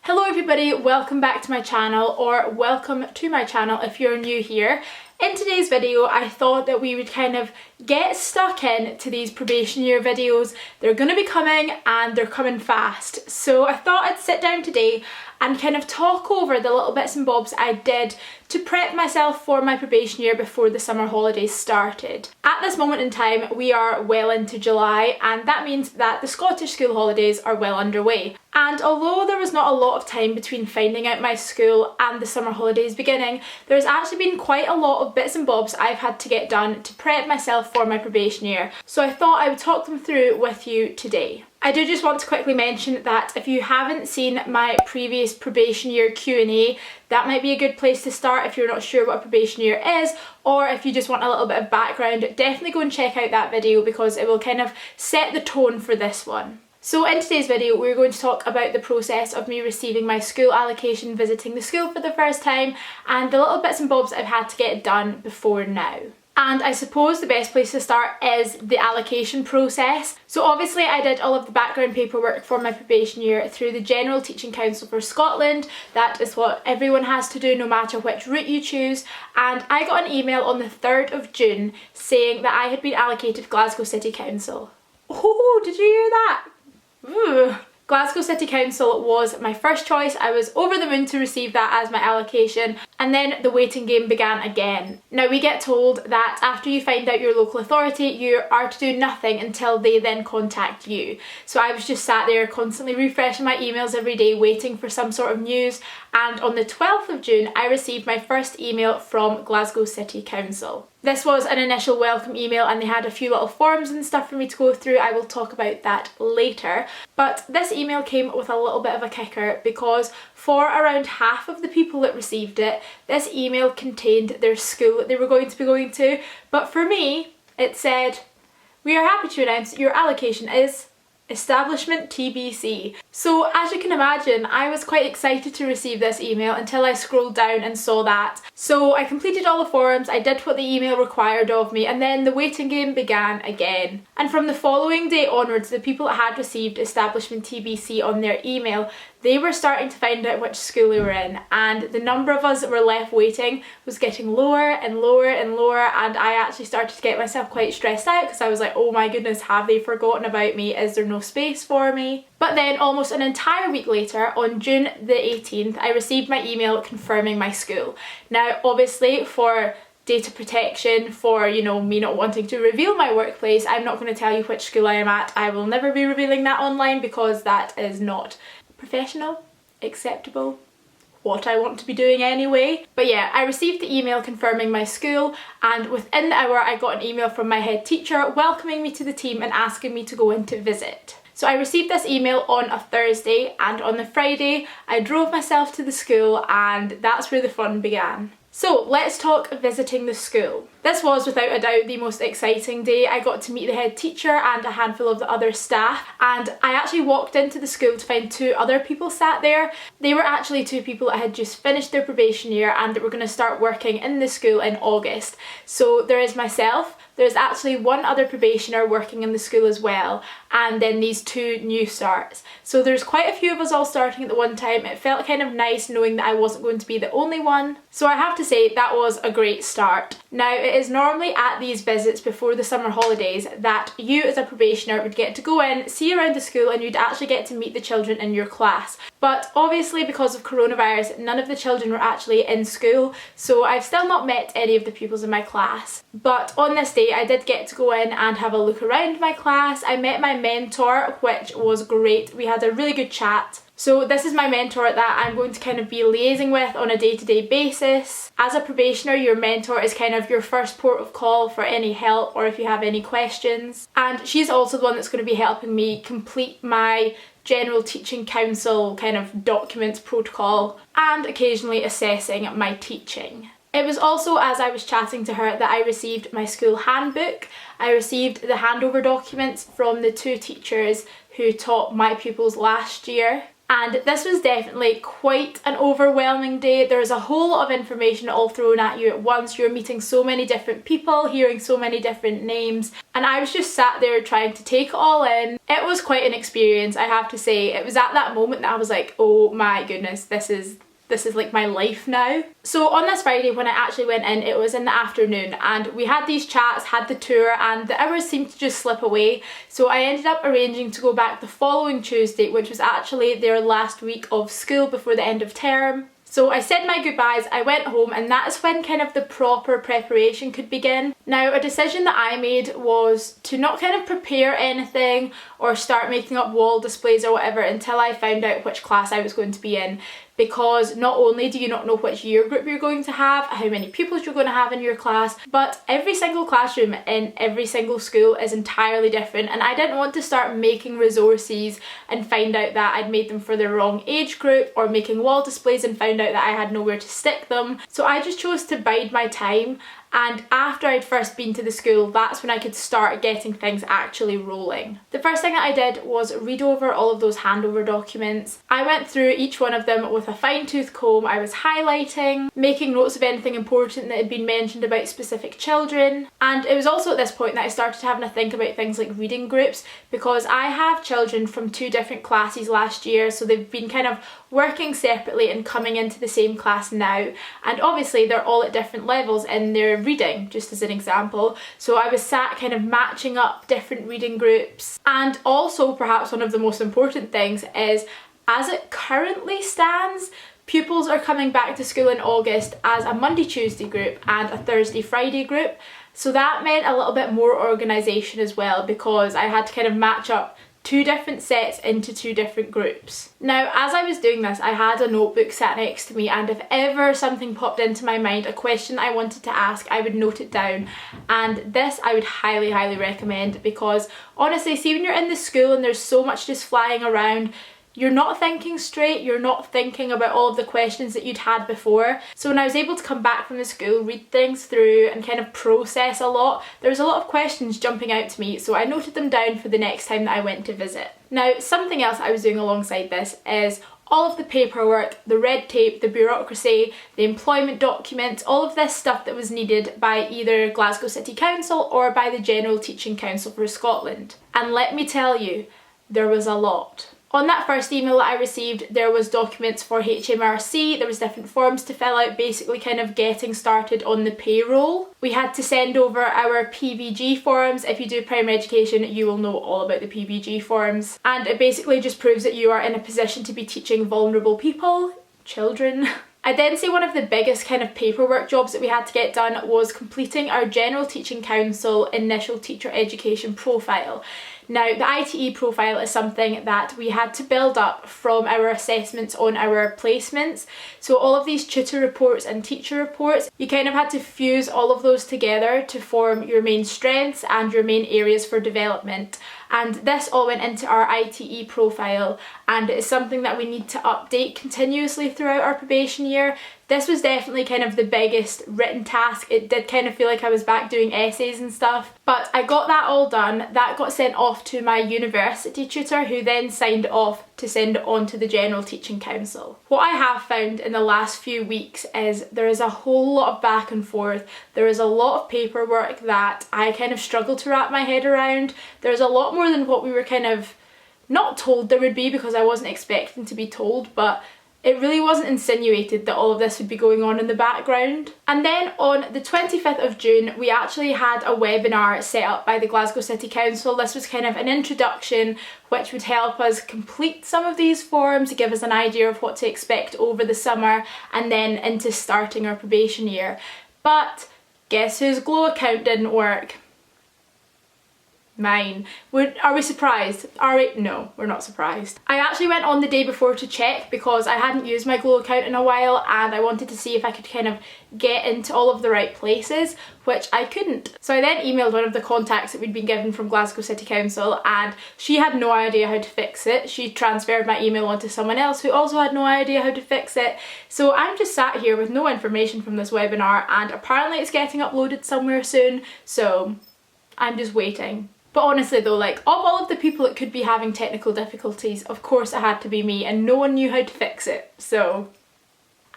Hello everybody, welcome back to my channel, or welcome to my channel if you're new here. In today's video I thought that we would kind of get stuck into these probation year videos. They're going to be coming and they're coming fast. So I thought I'd sit down today and kind of talk over the little bits and bobs I did to prep myself for my probation year before the summer holidays started. At this moment in time we are well into July, and that means that the Scottish school holidays are well underway. And although there was not a lot of time between finding out my school and the summer holidays beginning, there's actually been quite a lot of bits and bobs I've had to get done to prep myself for my probation year. So I thought I would talk them through with you today. I do just want to quickly mention that if you haven't seen my previous probation year Q&A, that might be a good place to start if you're not sure what a probation year is, or if you just want a little bit of background, definitely go and check out that video because it will kind of set the tone for this one. So in today's video we're going to talk about the process of me receiving my school allocation, visiting the school for the first time, and the little bits and bobs I've had to get done before now. And I suppose the best place to start is the allocation process. So obviously I did all of the background paperwork for my probation year through the General Teaching Council for Scotland. That is what everyone has to do no matter which route you choose. And I got an email on the 3rd of June saying that I had been allocated Glasgow City Council. Oh, did you hear that? Ooh. Glasgow City Council was my first choice. I was over the moon to receive that as my allocation, and then the waiting game began again. Now we get told that after you find out your local authority you are to do nothing until they then contact you. So I was just sat there constantly refreshing my emails every day waiting for some sort of news, and on the 12th of June I received my first email from Glasgow City Council. This was an initial welcome email and they had a few little forms and stuff for me to go through. I will talk about that later. But this email came with a little bit of a kicker because for around half of the people that received it, this email contained their school that they were going to be going to. But for me, it said, "We are happy to announce your allocation is Establishment TBC." So as you can imagine, I was quite excited to receive this email until I scrolled down and saw that. So I completed all the forms, I did what the email required of me, and then the waiting game began again. And from the following day onwards, the people that had received Establishment TBC on their email, they were starting to find out which school they were in, and the number of us that were left waiting was getting lower and lower and lower, and I actually started to get myself quite stressed out because I was like, oh my goodness, have they forgotten about me? Is there no space for me? But then almost an entire week later, on June the 18th, I received my email confirming my school. Now obviously for data protection, for me not wanting to reveal my workplace, I'm not going to tell you which school I am at. I will never be revealing that online because that is not professional, acceptable, what I want to be doing anyway. But yeah, I received the email confirming my school, and within the hour I got an email from my head teacher welcoming me to the team and asking me to go in to visit. So I received this email on a Thursday, and on the Friday I drove myself to the school, and that's where the fun began. So let's talk visiting the school. This was without a doubt the most exciting day. I got to meet the head teacher and a handful of the other staff, and I actually walked into the school to find two other people sat there. They were actually two people that had just finished their probation year and that were going to start working in the school in August. So there is myself, there's actually one other probationer working in the school as well, and then these two new starts. So there's quite a few of us all starting at the one time. It felt kind of nice knowing that I wasn't going to be the only one. So I have to say that was a great start. Now it is normally at these visits before the summer holidays that you as a probationer would get to go in, see around the school, and you'd actually get to meet the children in your class. But obviously because of coronavirus, none of the children were actually in school, so I've still not met any of the pupils in my class. But on this day I did get to go in and have a look around my class. I met my mentor, which was great. We had a really good chat. So this is my mentor that I'm going to kind of be liaising with on a day-to-day basis. As a probationer, your mentor is kind of your first port of call for any help or if you have any questions. And she's also the one that's going to be helping me complete my General Teaching Council kind of documents protocol and occasionally assessing my teaching. It was also as I was chatting to her that I received my school handbook. I received the handover documents from the two teachers who taught my pupils last year. And this was definitely quite an overwhelming day. There was a whole lot of information all thrown at you at once. You're meeting so many different people, hearing so many different names, and I was just sat there trying to take it all in. It was quite an experience, I have to say. It was at that moment that I was like, oh my goodness, this is like my life now. So on this Friday when I actually went in, it was in the afternoon, and we had these chats, had the tour, and the hours seemed to just slip away. So I ended up arranging to go back the following Tuesday, which was actually their last week of school before the end of term. So I said my goodbyes, I went home, and that is when kind of the proper preparation could begin. Now, a decision that I made was to not kind of prepare anything or start making up wall displays or whatever until I found out which class I was going to be in, because not only do you not know which year group you're going to have, how many pupils you're going to have in your class, but every single classroom in every single school is entirely different, and I didn't want to start making resources and find out that I'd made them for the wrong age group, or making wall displays and found out that I had nowhere to stick them. So I just chose to bide my time, and after I'd first been to the school, that's when I could start getting things actually rolling. The first thing that I did was read over all of those handover documents. I went through each one of them with a fine-tooth comb. I was highlighting, making notes of anything important that had been mentioned about specific children, and it was also at this point that I started having to think about things like reading groups, because I have children from 2 different classes last year, so they've been kind of working separately and coming into the same class now, and obviously they're all at different levels in their reading, just as an example. So I was sat kind of matching up different reading groups. And also, perhaps one of the most important things is, as it currently stands, pupils are coming back to school in August as a Monday-Tuesday group and a Thursday-Friday group. So that meant a little bit more organisation as well, because I had to kind of match up 2 different sets into 2 different groups. Now, as I was doing this, I had a notebook sat next to me, and if ever something popped into my mind, a question I wanted to ask, I would note it down. And this I would highly, highly recommend, because honestly, see, when you're in the school and there's so much just flying around, you're not thinking straight, you're not thinking about all of the questions that you'd had before. So when I was able to come back from the school, read things through and kind of process a lot, there was a lot of questions jumping out to me, so I noted them down for the next time that I went to visit. Now, something else I was doing alongside this is all of the paperwork, the red tape, the bureaucracy, the employment documents, all of this stuff that was needed by either Glasgow City Council or by the General Teaching Council for Scotland. And let me tell you, there was a lot. On that first email that I received, there was documents for HMRC, there was different forms to fill out, basically kind of getting started on the payroll. We had to send over our PVG forms. If you do primary education, you will know all about the PVG forms. And it basically just proves that you are in a position to be teaching vulnerable people, children. I'd then say one of the biggest kind of paperwork jobs that we had to get done was completing our General Teaching Council initial teacher education profile. Now, the ITE profile is something that we had to build up from our assessments on our placements. So all of these tutor reports and teacher reports, you kind of had to fuse all of those together to form your main strengths and your main areas for development. And this all went into our ITE profile, and it is something that we need to update continuously throughout our probation year. This was definitely kind of the biggest written task. It did kind of feel like I was back doing essays and stuff, but I got that all done. That got sent off to my university tutor, who then signed off to send it on to the General Teaching Council. What I have found in the last few weeks is there is a whole lot of back and forth. There is a lot of paperwork that I kind of struggle to wrap my head around. There's a lot more than what we were kind of not told there would be, because I wasn't expecting to be told, but it really wasn't insinuated that all of this would be going on in the background. And then on the 25th of June, we actually had a webinar set up by the Glasgow City Council. This was kind of an introduction which would help us complete some of these forms, give us an idea of what to expect over the summer and then into starting our probation year. But guess whose Glow account didn't work? Mine. Are we surprised? Are we? No, we're not surprised. I actually went on the day before to check because I hadn't used my Glow account in a while, and I wanted to see if I could kind of get into all of the right places, which I couldn't. So I then emailed one of the contacts that we'd been given from Glasgow City Council, and she had no idea how to fix it. She transferred my email onto someone else who also had no idea how to fix it. So I'm just sat here with no information from this webinar, and apparently it's getting uploaded somewhere soon, so I'm just waiting. But honestly though, like, of all of the people that could be having technical difficulties, of course it had to be me, and no one knew how to fix it, so.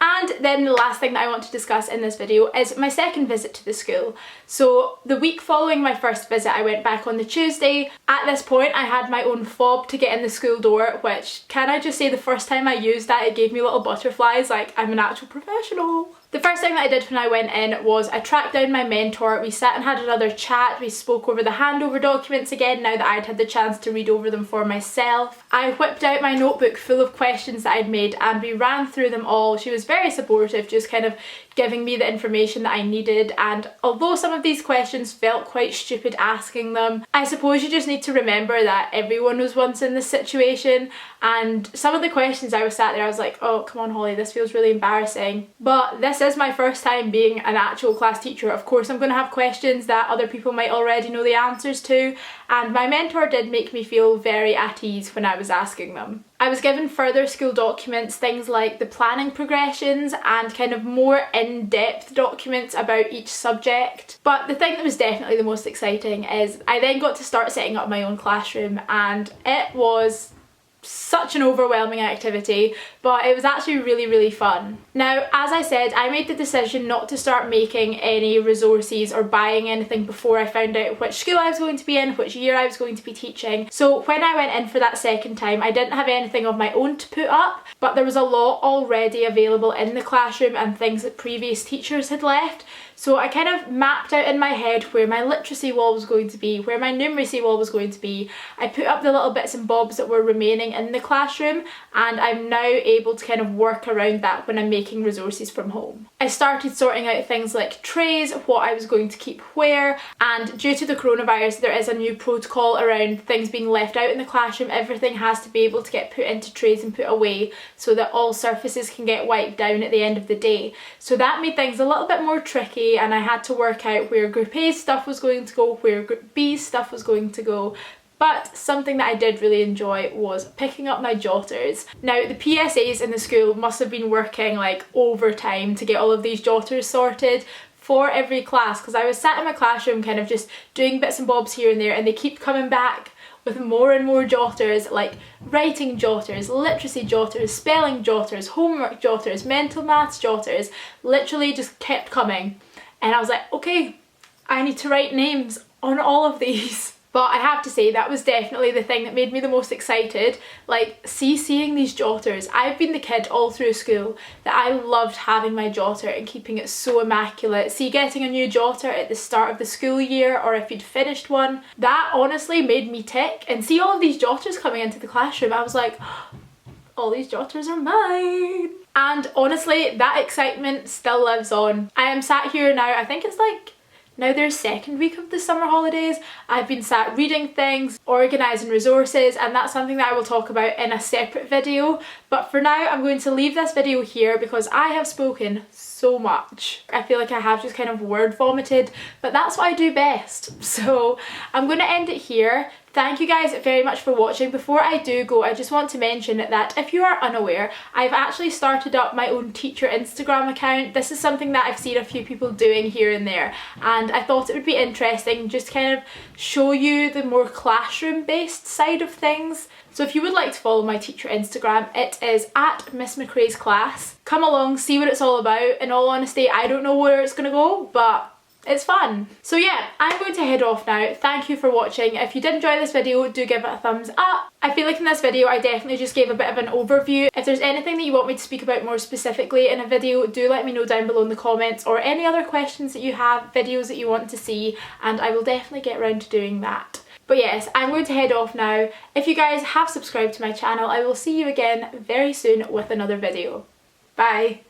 And then the last thing that I want to discuss in this video is my second visit to the school. So the week following my first visit, I went back on the Tuesday. At this point, I had my own fob to get in the school door, which, can I just say, the first time I used that, it gave me little butterflies, like I'm an actual professional. The first thing that I did when I went in was I tracked down my mentor, we sat and had another chat, we spoke over the handover documents again now that I'd had the chance to read over them for myself. I whipped out my notebook full of questions that I'd made and we ran through them all. She was very supportive, just kind of giving me the information that I needed, and although some of these questions felt quite stupid asking them, I suppose you just need to remember that everyone was once in this situation, and some of the questions I was sat there I was like, oh come on Holly, this feels really embarrassing. But this is my first time being an actual class teacher. Of course I'm going to have questions that other people might already know the answers to, and my mentor did make me feel very at ease when I was asking them. I was given further school documents, things like the planning progressions and kind of more in-depth documents about each subject. But the thing that was definitely the most exciting is I then got to start setting up my own classroom, and it was such an overwhelming activity, but it was actually really fun. Now, as I said, I made the decision not to start making any resources or buying anything before I found out which school I was going to be in, which year I was going to be teaching. So when I went in for that second time, I didn't have anything of my own to put up, but there was a lot already available in the classroom and things that previous teachers had left. So I kind of mapped out in my head where my literacy wall was going to be, where my numeracy wall was going to be. I put up the little bits and bobs that were remaining in the classroom, and I'm now able to kind of work around that when I'm making resources from home. I started sorting out things like trays, what I was going to keep where, and due to the coronavirus there is a new protocol around things being left out in the classroom. Everything has to be able to get put into trays and put away so that all surfaces can get wiped down at the end of the day. So that made things a little bit more tricky, and I had to work out where Group A's stuff was going to go, where Group B's stuff was going to go. But something that I did really enjoy was picking up my jotters. Now the PSAs in the school must have been working like overtime to get all of these jotters sorted for every class, because I was sat in my classroom kind of just doing bits and bobs here and there, and they keep coming back with more and more jotters, like writing jotters, literacy jotters, spelling jotters, homework jotters, mental maths jotters, literally just kept coming. And I was like, okay, I need to write names on all of these. But I have to say that was definitely the thing that made me the most excited. Like, seeing these jotters. I've been the kid all through school that I loved having my jotter and keeping it so immaculate. Getting a new jotter at the start of the school year, or if you'd finished one, that honestly made me tick. And see all of these jotters coming into the classroom, I was like, oh, all these jotters are mine. And honestly, that excitement still lives on. I am sat here now, I think it's like now their second week of the summer holidays. I've been sat reading things, organising resources, and that's something that I will talk about in a separate video. But for now, I'm going to leave this video here because I have spoken so much. I feel like I have just kind of word vomited, but that's what I do best. So I'm going to end it here. Thank you guys very much for watching. Before I do go, I just want to mention that if you are unaware, I've actually started up my own teacher Instagram account. This is something that I've seen a few people doing here and there, and I thought it would be interesting just to kind of show you the more classroom based side of things. So if you would like to follow my teacher Instagram, it is at Miss McRae's Class. Come along, see what it's all about. In all honesty, I don't know where it's going to go, but it's fun. So yeah, I'm going to head off now. Thank you for watching. If you did enjoy this video, do give it a thumbs up. I feel like in this video I definitely just gave a bit of an overview. If there's anything that you want me to speak about more specifically in a video, do let me know down below in the comments, or any other questions that you have, videos that you want to see, and I will definitely get around to doing that. But yes, I'm going to head off now. If you guys have subscribed to my channel, I will see you again very soon with another video. Bye!